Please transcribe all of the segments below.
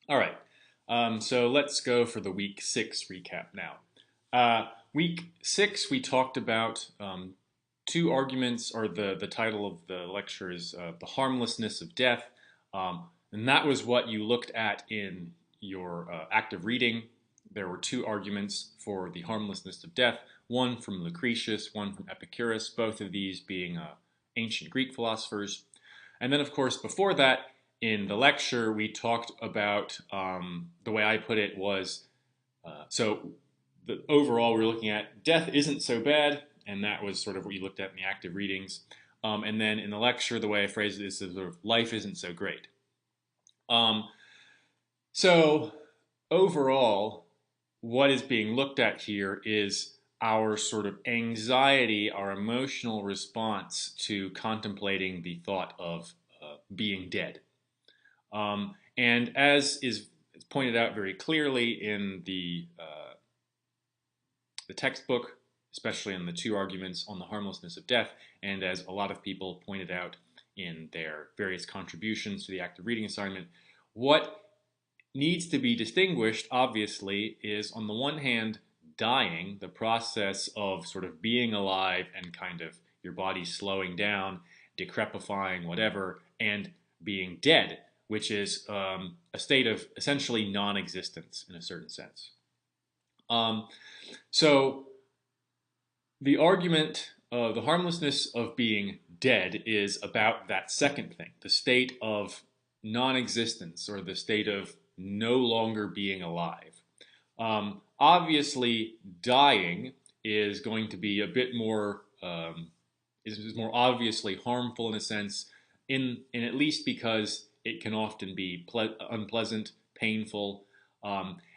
All right. So let's go for the week six recap now. Week six, we talked about two arguments, or the title of the lecture is The Harmlessness of Death. And that was what you looked at in your active reading. There were two arguments for the harmlessness of death, one from Lucretius, one from Epicurus, both of these being ancient Greek philosophers. And then, of course, before that, in the lecture, we talked about the way I put it was overall, we're looking at death isn't so bad, and that was sort of what you looked at in the active readings. And then in the lecture, the way I phrased it is sort of life isn't so great. Um, so overall, what is being looked at here is our sort of anxiety, our emotional response to contemplating the thought of being dead. And as is pointed out very clearly in the textbook, especially in the two arguments on the harmlessness of death, and as a lot of people pointed out in their various contributions to the active reading assignment, what needs to be distinguished, obviously, is on the one hand, dying, the process of sort of being alive and kind of your body slowing down, decrepifying, whatever, and being dead, which is a state of essentially non-existence in a certain sense. Um, so the argument of the harmlessness of being dead is about that second thing, the state of non-existence or the state of no longer being alive. Obviously, dying is going to be a bit more is more obviously harmful in a sense, in at least because it can often be unpleasant, painful,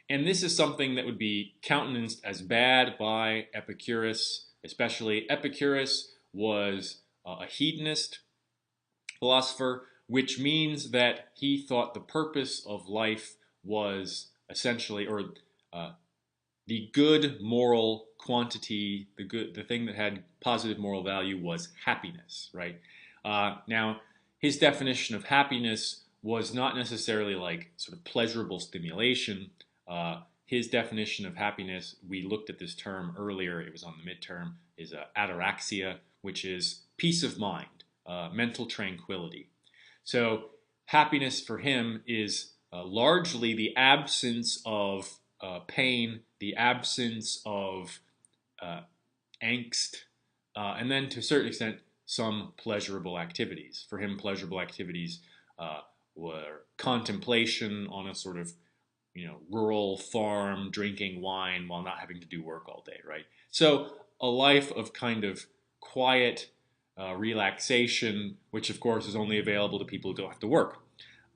and this is something that would be countenanced as bad by Epicurus, especially Epicurus was a hedonist philosopher, which means that he thought the purpose of life was essentially, or uh, the good moral quantity, the thing that had positive moral value was happiness, right? Now, his definition of happiness was not necessarily like sort of pleasurable stimulation. His definition of happiness, we looked at this term earlier, it was on the midterm, is ataraxia, which is peace of mind, mental tranquility. So happiness for him is largely the absence of pain, the absence of uh, angst, and then to a certain extent, some pleasurable activities. For him, pleasurable activities were contemplation on a sort of rural farm, drinking wine while not having to do work all day, right? So a life of kind of quiet relaxation, which of course is only available to people who don't have to work.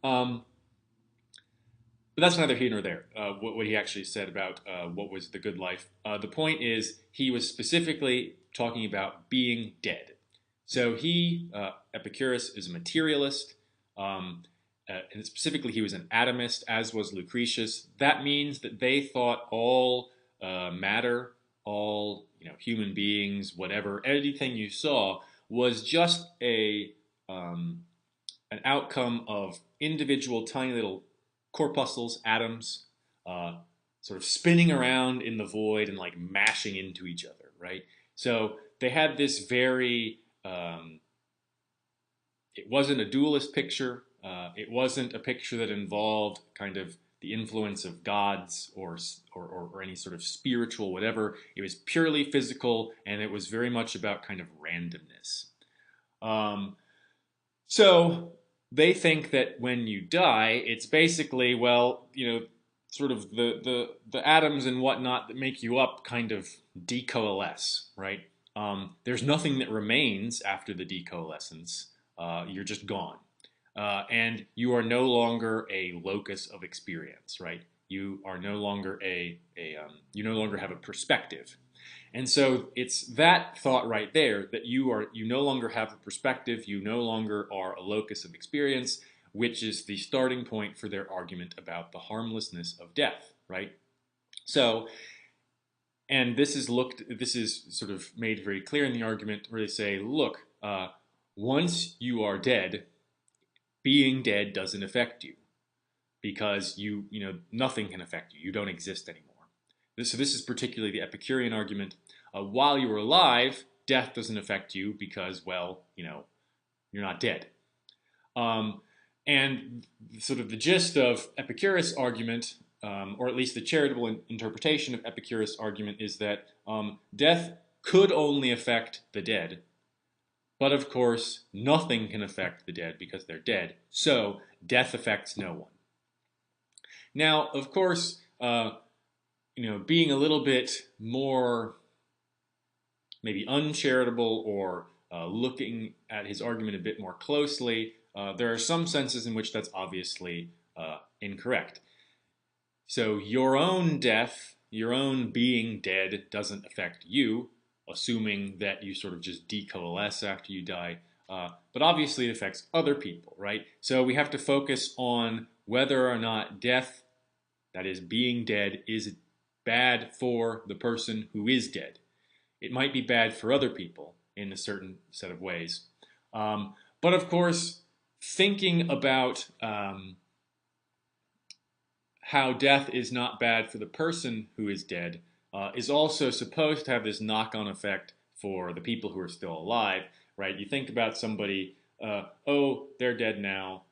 Um, but that's neither here nor there. What he actually said about what was the good life. The point is, he was specifically talking about being dead. So Epicurus, is a materialist, and specifically he was an atomist, as was Lucretius. That means that they thought all matter, all human beings, whatever, anything you saw was just an outcome of individual tiny little corpuscles, atoms, uh, sort of spinning around in the void and like mashing into each other, right? So they had this very, it wasn't a dualist picture. It wasn't a picture that involved kind of the influence of gods or any sort of spiritual whatever. It was purely physical, and it was very much about kind of randomness. Um, so they think that when you die, it's basically, well, sort of the atoms and whatnot that make you up kind of decoalesce, right? There's nothing that remains after the decoalescence. You're just gone. And you are no longer a locus of experience, right? You are no longer you no longer have a perspective. And so it's that thought right there that you no longer have a perspective, you no longer are a locus of experience, which is the starting point for their argument about the harmlessness of death, right? So, and this is sort of made very clear in the argument where they say, look, once you are dead, being dead doesn't affect you. because nothing can affect you. You don't exist anymore. So this is particularly the Epicurean argument. While you are alive, death doesn't affect you because, well, you're not dead. And sort of the gist of Epicurus' argument, or at least the charitable interpretation of Epicurus' argument, is that death could only affect the dead. But of course, nothing can affect the dead because they're dead. So death affects no one. Now, of course, being a little bit more maybe uncharitable or looking at his argument a bit more closely, there are some senses in which that's obviously incorrect. So your own death, your own being dead doesn't affect you, assuming that you sort of just decoalesce after you die. But obviously it affects other people, right? So we have to focus on whether or not death, that is being dead, is bad for the person who is dead. It might be bad for other people in a certain set of ways. But of course, thinking about how death is not bad for the person who is dead is also supposed to have this knock-on effect for the people who are still alive, right? You think about somebody, oh, they're dead now.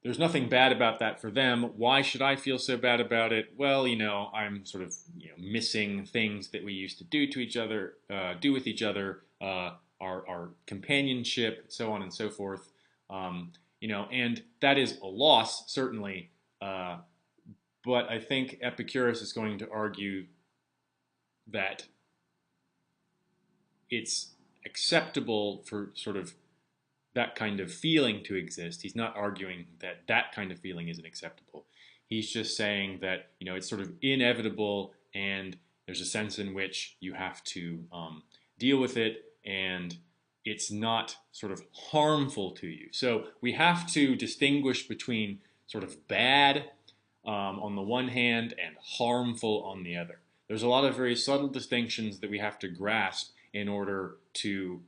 There's nothing bad about that for them. Why should I feel so bad about it? Well, I'm sort of missing things that we used to do to each other, do with each other, our companionship, so on and so forth. And that is a loss, certainly. But I think Epicurus is going to argue that it's acceptable for sort of that kind of feeling to exist. He's not arguing that that kind of feeling isn't acceptable. He's just saying that, it's sort of inevitable and there's a sense in which you have to deal with it and it's not sort of harmful to you. So we have to distinguish between sort of bad on the one hand and harmful on the other. There's a lot of very subtle distinctions that we have to grasp in order to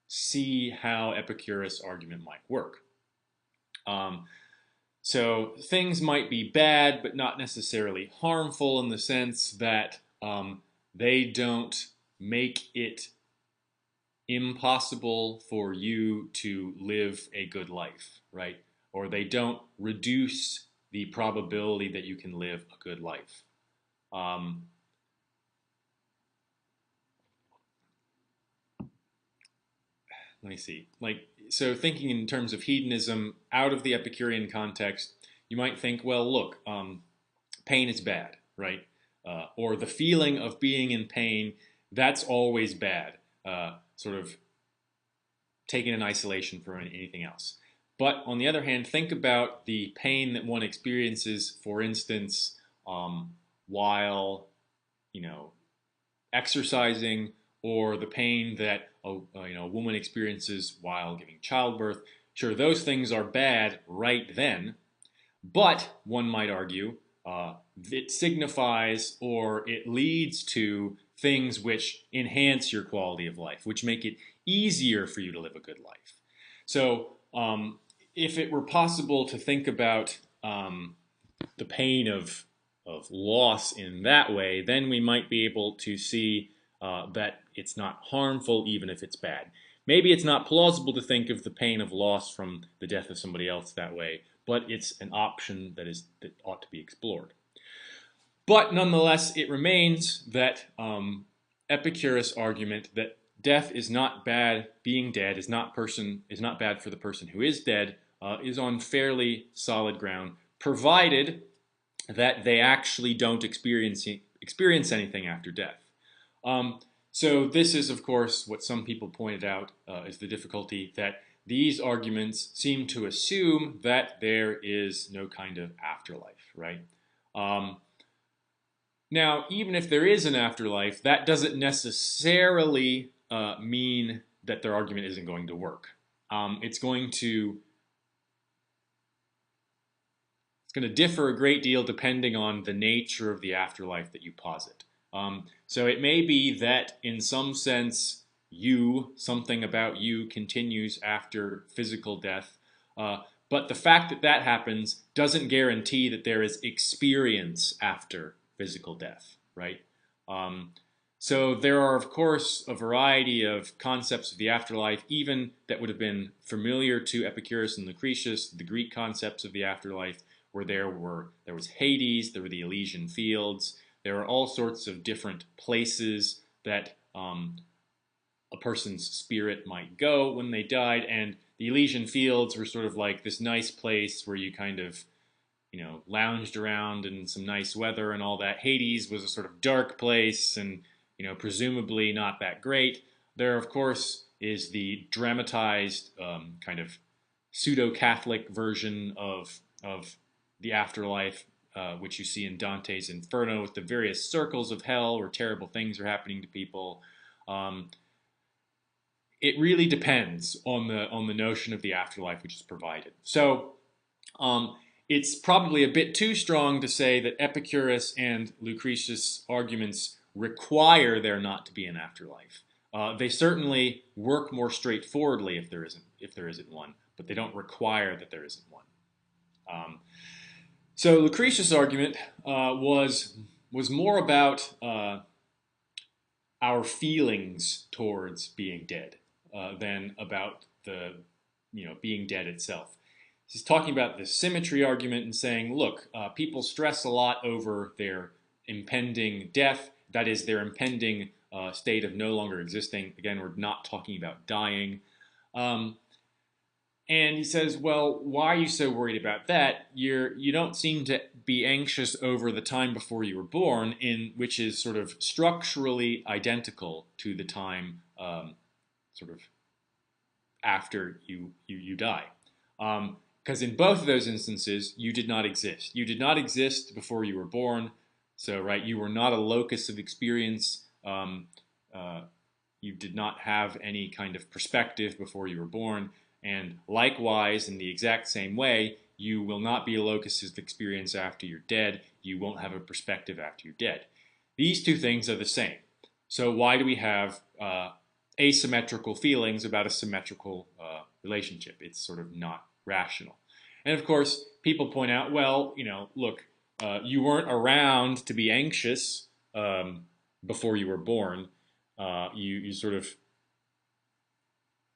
see how Epicurus' argument might work. So things might be bad, but not necessarily harmful in the sense that they don't make it impossible for you to live a good life, right? Or they don't reduce the probability that you can live a good life. Let me see. So thinking in terms of hedonism out of the Epicurean context, you might think, well, look, pain is bad, right? Or the feeling of being in pain, that's always bad, sort of taken in isolation from anything else. But on the other hand, think about the pain that one experiences, for instance, while, exercising, or the pain that a woman experiences while giving childbirth. Sure, those things are bad right then, but one might argue it signifies or it leads to things which enhance your quality of life, which make it easier for you to live a good life. So if it were possible to think about the pain of loss in that way, then we might be able to see that it's not harmful even if it's bad. Maybe it's not plausible to think of the pain of loss from the death of somebody else that way, but it's an option that ought to be explored. But nonetheless, it remains that Epicurus' argument that death is not bad, being dead is not bad for the person who is dead, is on fairly solid ground, provided that they actually don't experience anything after death. So this is, of course, what some people pointed out is the difficulty, that these arguments seem to assume that there is no kind of afterlife, right? Now, even if there is an afterlife, that doesn't necessarily mean that their argument isn't going to work. It's going to differ a great deal depending on the nature of the afterlife that you posit. So it may be that in some sense something about you continues after physical death, But the fact that that happens doesn't guarantee that there is experience after physical death, right? Um, so there are, of course, a variety of concepts of the afterlife, even that would have been familiar to Epicurus and Lucretius, the Greek concepts of the afterlife, where there was Hades, there were the Elysian fields, there are all sorts of different places that a person's spirit might go when they died, and the Elysian fields were sort of like this nice place where you kind of, lounged around in some nice weather and all that. Hades was a sort of dark place and, presumably not that great. There, of course, is the dramatized kind of pseudo-Catholic version of the afterlife, which you see in Dante's Inferno with the various circles of hell where terrible things are happening to people. It really depends on the notion of the afterlife which is provided. So it's probably a bit too strong to say that Epicurus and Lucretius' arguments require there not to be an afterlife. They certainly work more straightforwardly if there isn't one, but they don't require that there isn't one. So Lucretius' argument was more about our feelings towards being dead than about the being dead itself. He's talking about the symmetry argument and saying, look, people stress a lot over their impending death, that is, their impending state of no longer existing. Again, we're not talking about dying. And he says, well, why are you so worried about that? You don't seem to be anxious over the time before you were born, which is sort of structurally identical to the time sort of after you die. Because in both of those instances, you did not exist. You did not exist before you were born. So, right, you were not a locus of experience. You did not have any kind of perspective before you were born. And likewise, in the exact same way, you will not be a locus of experience after you're dead. You won't have a perspective after you're dead. These two things are the same. So why do we have asymmetrical feelings about a symmetrical relationship? It's sort of not rational. And of course, people point out, well, look, you weren't around to be anxious before you were born. You sort of,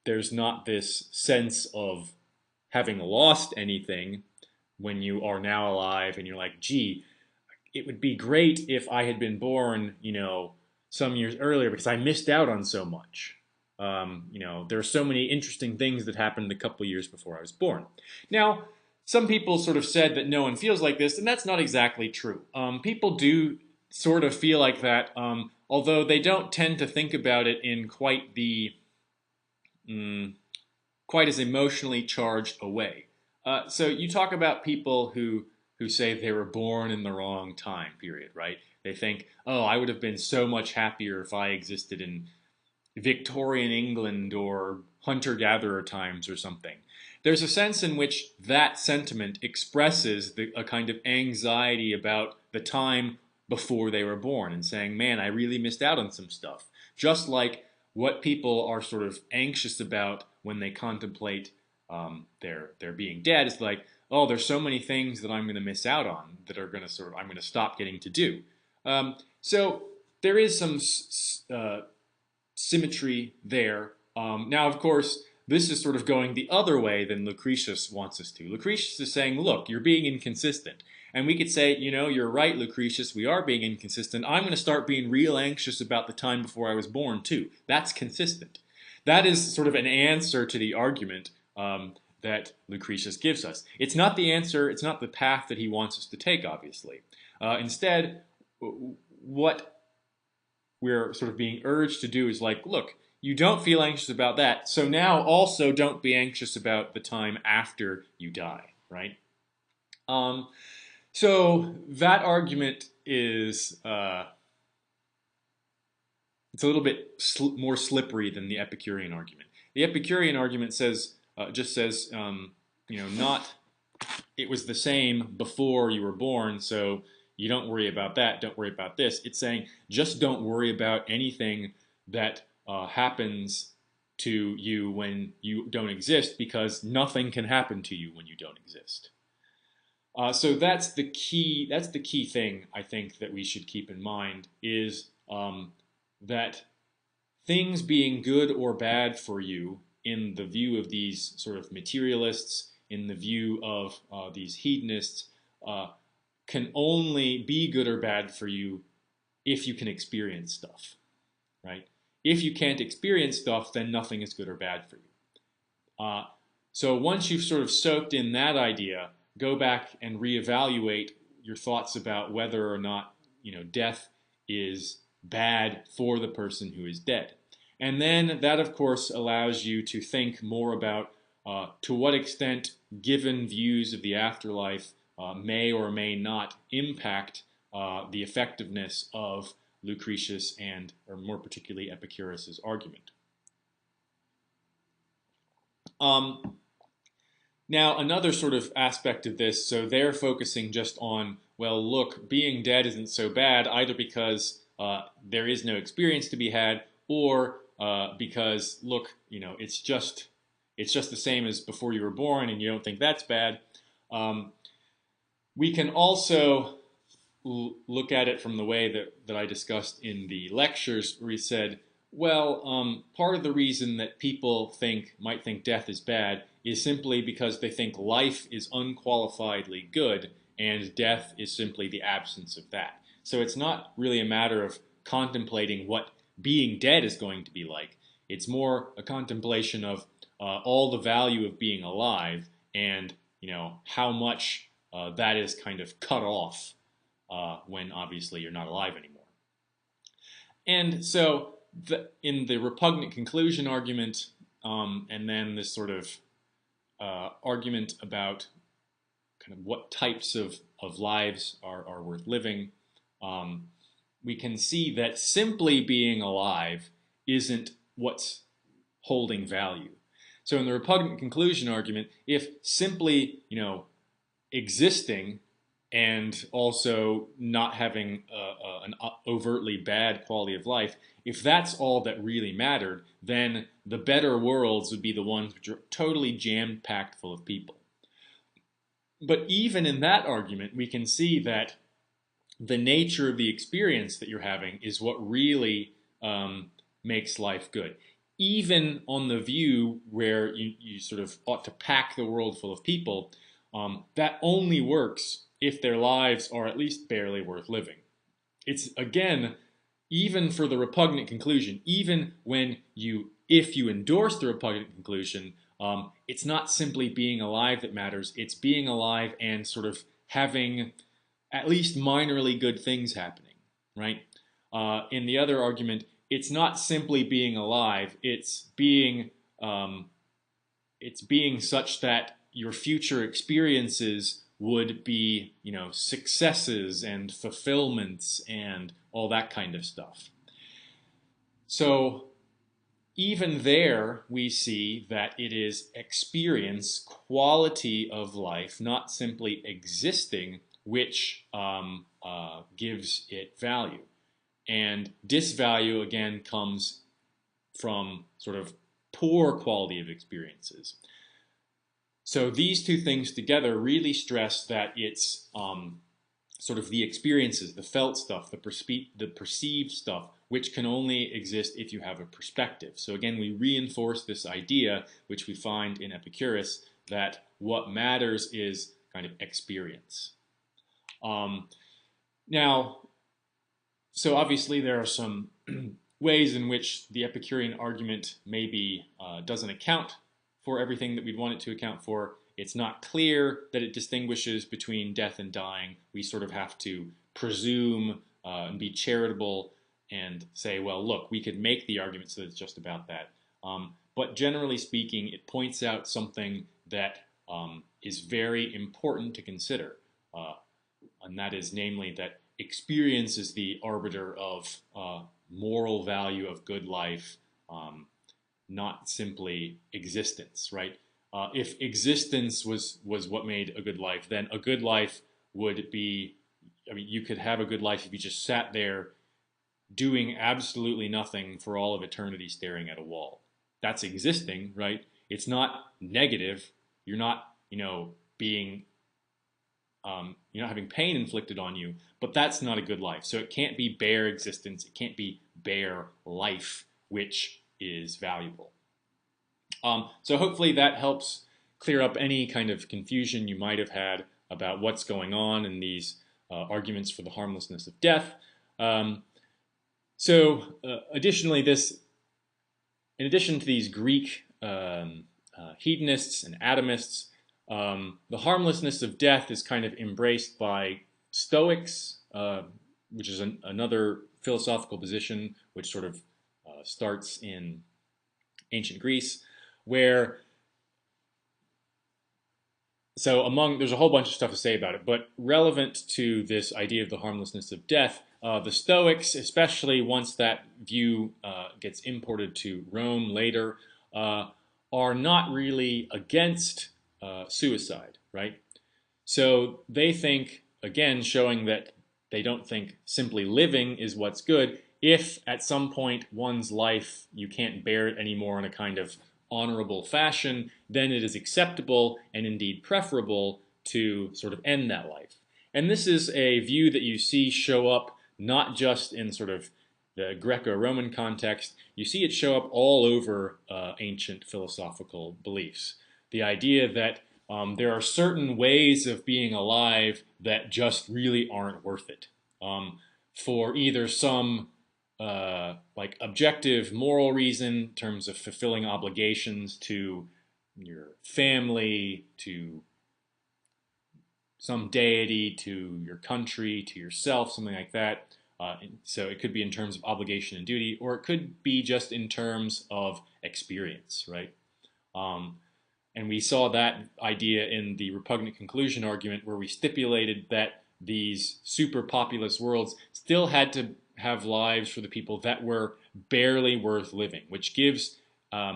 there's not this sense of having lost anything when you are now alive and you're like, gee, it would be great if I had been born, some years earlier because I missed out on so much. There are so many interesting things that happened a couple years before I was born. Now, some people sort of said that no one feels like this, and that's not exactly true. People do sort of feel like that, although they don't tend to think about it in quite as emotionally charged a way. So you talk about people who say they were born in the wrong time period, right? They think, oh, I would have been so much happier if I existed in Victorian England or hunter-gatherer times or something. There's a sense in which that sentiment expresses a kind of anxiety about the time before they were born and saying, man, I really missed out on some stuff. Just like what people are sort of anxious about when they contemplate their being dead is like, oh, there's so many things that I'm going to miss out on that are going to I'm going to stop getting to do. So there is some symmetry there. Now, of course, this is sort of going the other way than Lucretius wants us to. Lucretius is saying, look, you're being inconsistent. And we could say, you're right, Lucretius, we are being inconsistent. I'm going to start being real anxious about the time before I was born, too. That's consistent. That is sort of an answer to the argument that Lucretius gives us. It's not the answer, it's not the path that he wants us to take, obviously. Instead, what we're sort of being urged to do is like, look, you don't feel anxious about that, so now also don't be anxious about the time after you die, right? So that argument is it's a little bit more slippery than the Epicurean argument. The Epicurean argument says just says not it was the same before you were born, so you don't worry about that. Don't worry about this. It's saying just don't worry about anything that happens to you when you don't exist, because nothing can happen to you when you don't exist. So that's the key. That's the key thing I think that we should keep in mind is that things being good or bad for you in the view of these sort of materialists, in the view of these hedonists, can only be good or bad for you if you can experience stuff, right? If you can't experience stuff, then nothing is good or bad for you. So once you've sort of soaked in that idea, go back and reevaluate your thoughts about whether or not, death is bad for the person who is dead. And then that, of course, allows you to think more about to what extent given views of the afterlife may or may not impact the effectiveness of Lucretius and, or more particularly, Epicurus's argument. Now, another sort of aspect of this, so they're focusing just on, well, look, being dead isn't so bad, either because there is no experience to be had, or because, look, it's just the same as before you were born, and you don't think that's bad. We can also look at it from the way that I discussed in the lectures, where he said, well, part of the reason that people might think death is bad is simply because they think life is unqualifiedly good and death is simply the absence of that. So it's not really a matter of contemplating what being dead is going to be like. It's more a contemplation of all the value of being alive and how much that is kind of cut off when obviously you're not alive anymore. And so in the repugnant conclusion argument, and then this sort of argument about kind of what types of lives are worth living, we can see that simply being alive isn't what's holding value. So in the repugnant conclusion argument, if simply, existing and also not having an overtly bad quality of life, if that's all that really mattered, then the better worlds would be the ones which are totally jam-packed full of people. But even in that argument, we can see that the nature of the experience that you're having is what really makes life good. Even on the view where you sort of ought to pack the world full of people, that only works if their lives are at least barely worth living. It's, again, even for the repugnant conclusion, even if you endorse the repugnant conclusion, it's not simply being alive that matters. It's being alive and sort of having at least minorly good things happening, right? In the other argument, it's not simply being alive. It's being such that your future experiences would be, successes and fulfillments and all that kind of stuff. So even there, we see that it is experience, quality of life, not simply existing, which gives it value. And disvalue, again, comes from sort of poor quality of experiences. So these two things together really stress that it's sort of the experiences, the felt stuff, the perceived stuff, which can only exist if you have a perspective. So again, we reinforce this idea, which we find in Epicurus, that what matters is kind of experience. Now, so obviously there are some ways in which the Epicurean argument maybe doesn't account for everything that we'd want it to account for. It's not clear that it distinguishes between death and dying. We sort of have to presume and be charitable and say, well, look, we could make the argument so that it's just about that. But generally speaking, it points out something that is very important to consider. And that is namely that experience is the arbiter of moral value of good life, not simply existence, right? If existence was what made a good life, then a good life would be, you could have a good life if you just sat there doing absolutely nothing for all of eternity staring at a wall. that's existing, right? It's not negative. You're not, being, you're not having pain inflicted on you, but that's not a good life. So it can't be bare existence. It can't be bare life, which is valuable. So hopefully that helps clear up any kind of confusion you might have had about what's going on in these arguments for the harmlessness of death. Additionally, in addition to these Greek hedonists and atomists, the harmlessness of death is kind of embraced by Stoics, which is another philosophical position which sort of starts in ancient Greece, where there's a whole bunch of stuff to say about it, but relevant to this idea of the harmlessness of death, the Stoics, especially once that view gets imported to Rome later, are not really against suicide, right? So they think, again, showing that they don't think simply living is what's good. If at some point one's life, you can't bear it anymore in a kind of honorable fashion, then it is acceptable and indeed preferable to sort of end that life. And this is a view that you see show up not just in sort of the Greco-Roman context, you see it show up all over ancient philosophical beliefs. The idea that there are certain ways of being alive that just really aren't worth it. For either some like objective moral reason in terms of fulfilling obligations to your family, to some deity, to your country, to yourself, something like that. So it could be in terms of obligation and duty, or it could be just in terms of experience, right? And we saw that idea in the repugnant conclusion argument, where we stipulated that these super populous worlds still had to have lives for the people that were barely worth living, which gives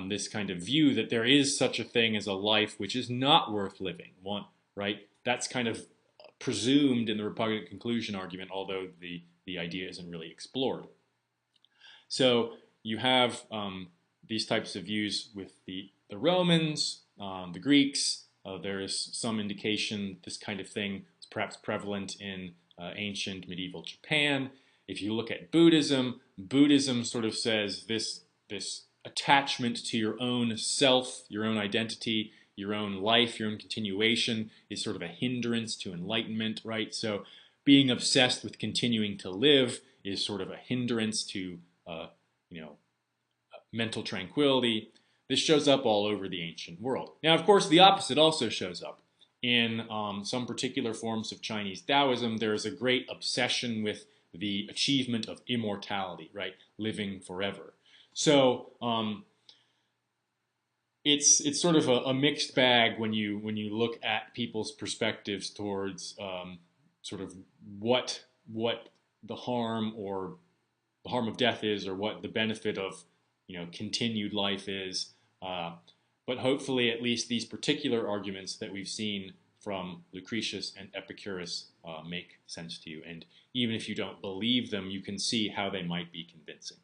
this kind of view that there is such a thing as a life which is not worth living, right? That's kind of presumed in the repugnant conclusion argument, although the idea isn't really explored. So you have these types of views with the Romans, the Greeks. There is some indication this kind of thing is perhaps prevalent in ancient medieval Japan. If you look at Buddhism, Buddhism sort of says this attachment to your own self, your own identity, your own life, your own continuation is sort of a hindrance to enlightenment, right? So being obsessed with continuing to live is sort of a hindrance to, mental tranquility. This shows up all over the ancient world. Now, of course, the opposite also shows up. In some particular forms of Chinese Taoism, there is a great obsession with the achievement of immortality, right? Living forever. So it's sort of a mixed bag when you look at people's perspectives towards sort of what the harm of death is, or what the benefit of continued life is. But hopefully, at least these particular arguments that we've seen from Lucretius and Epicurus make sense to you. And even if you don't believe them, you can see how they might be convincing.